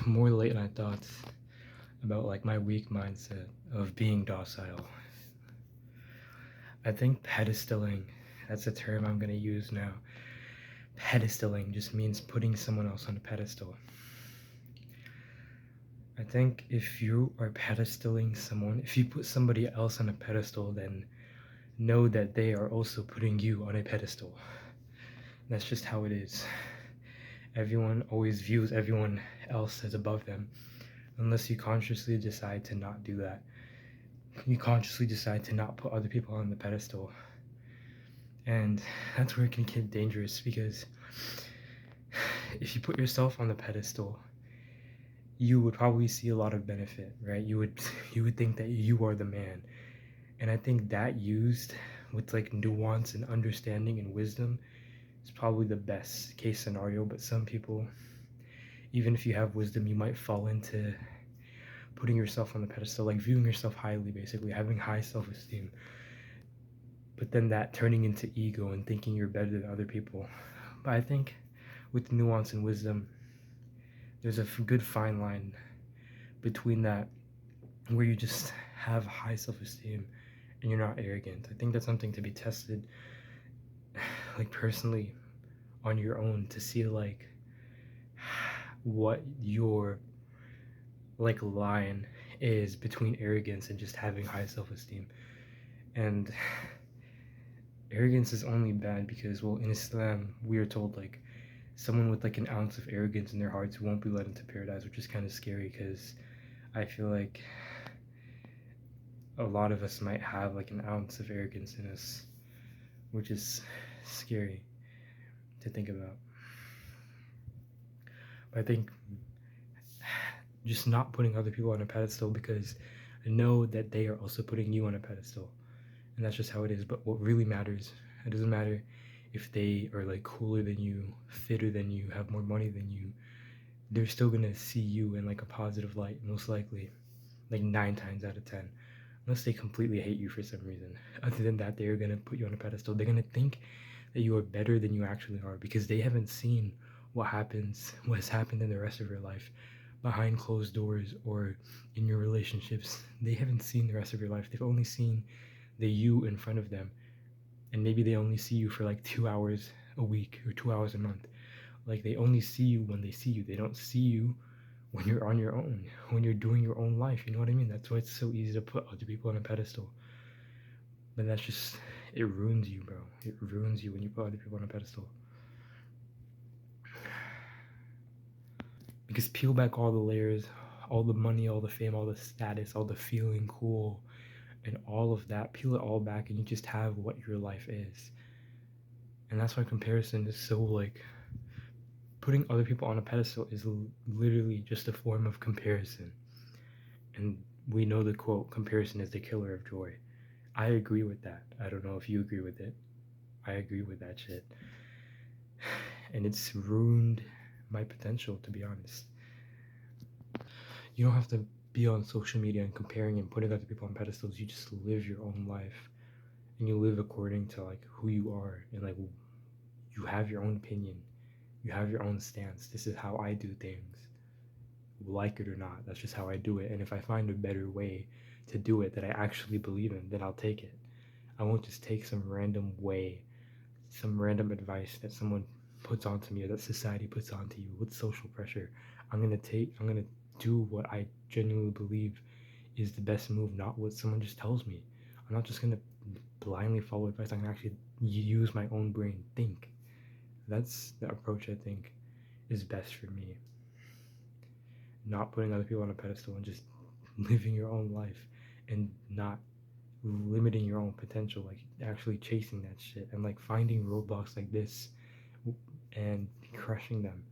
more late night thoughts about like my weak mindset of being docile. I think pedestaling, that's a term I'm gonna use now. Pedestaling just means putting someone else on a pedestal. I think if you are pedestaling someone, if you put somebody else on a pedestal, then know that they are also putting you on a pedestal. That's just how it is. Everyone always views everyone else as above them, unless you consciously decide to not do that. You consciously decide to not put other people on the pedestal. And that's where it can get dangerous, because if you put yourself on the pedestal, you would probably see a lot of benefit, right? You would think that you are the man. And I think that used with like nuance and understanding and wisdom is probably the best case scenario. But some people, even if you have wisdom, you might fall into putting yourself on the pedestal, like viewing yourself highly, basically having high self-esteem, but then that turning into ego and thinking you're better than other people. But I think with nuance and wisdom, there's a good fine line between that, where you just have high self-esteem and you're not arrogant. I think that's something to be tested, like personally, on your own, to see like what your like line is between arrogance and just having high self-esteem. And arrogance is only bad because, well, in Islam we are told like someone with like an ounce of arrogance in their hearts won't be led into paradise, which is kind of scary, because I feel like a lot of us might have like an ounce of arrogance in us, which is scary to think about. But I think just not putting other people on a pedestal, because I know that they are also putting you on a pedestal, and that's just how it is. But what really matters, it doesn't matter if they are like cooler than you, fitter than you, have more money than you, they're still gonna see you in like a positive light, most likely, like 9 times out of 10, unless they completely hate you for some reason. Other than that, they're gonna put you on a pedestal. They're gonna think that you are better than you actually are, because they haven't seen what has happened in the rest of your life behind closed doors or in your relationships. They haven't seen the rest of your life. They've only seen the you in front of them, and maybe they only see you for like 2 hours a week or 2 hours a month. Like, they only see you when they see you. They don't see you when you're on your own, when you're doing your own life. You know what I mean? That's why it's so easy to put other people on a pedestal. But that's just, it ruins you, bro. It ruins you when you put other people on a pedestal. Because peel back all the layers, all the money, all the fame, all the status, all the feeling cool, and all of that, peel it all back, and you just have what your life is. And that's why comparison is so like, putting other people on a pedestal is literally just a form of comparison. And we know the quote, comparison is the killer of joy. I agree with that. I don't know if you agree with it. I agree with that shit. And it's ruined my potential, to be honest. You don't have to be on social media and comparing and putting other people on pedestals. You just live your own life, and you live according to like who you are, and like you have your own opinion, you have your own stance. This is how I do things, like it or not. That's just how I do it. And if I find a better way to do it that I actually believe in, then I'll take it. I won't just take some random way, some random advice that someone puts onto me or that society puts onto you with social pressure. I'm gonna do what I genuinely believe is the best move, not what someone just tells me. I'm not just gonna blindly follow advice. I'm gonna actually use my own brain, think. That's the approach I think is best for me. Not putting other people on a pedestal and just living your own life, and not limiting your own potential, like actually chasing that shit and like finding roadblocks like this and crushing them.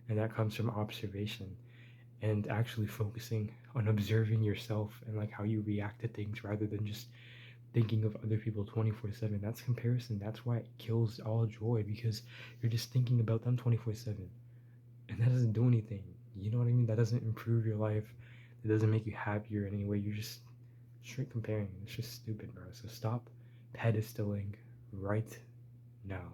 And that comes from observation and actually focusing on observing yourself and like how you react to things, rather than just thinking of other people 24/7. That's comparison. That's why it kills all joy, because you're just thinking about them 24/7, and that doesn't do anything. You know what I mean? That doesn't improve your life. It doesn't make you happier in any way. You're just straight comparing. It's just stupid, bro. So stop pedestaling right now.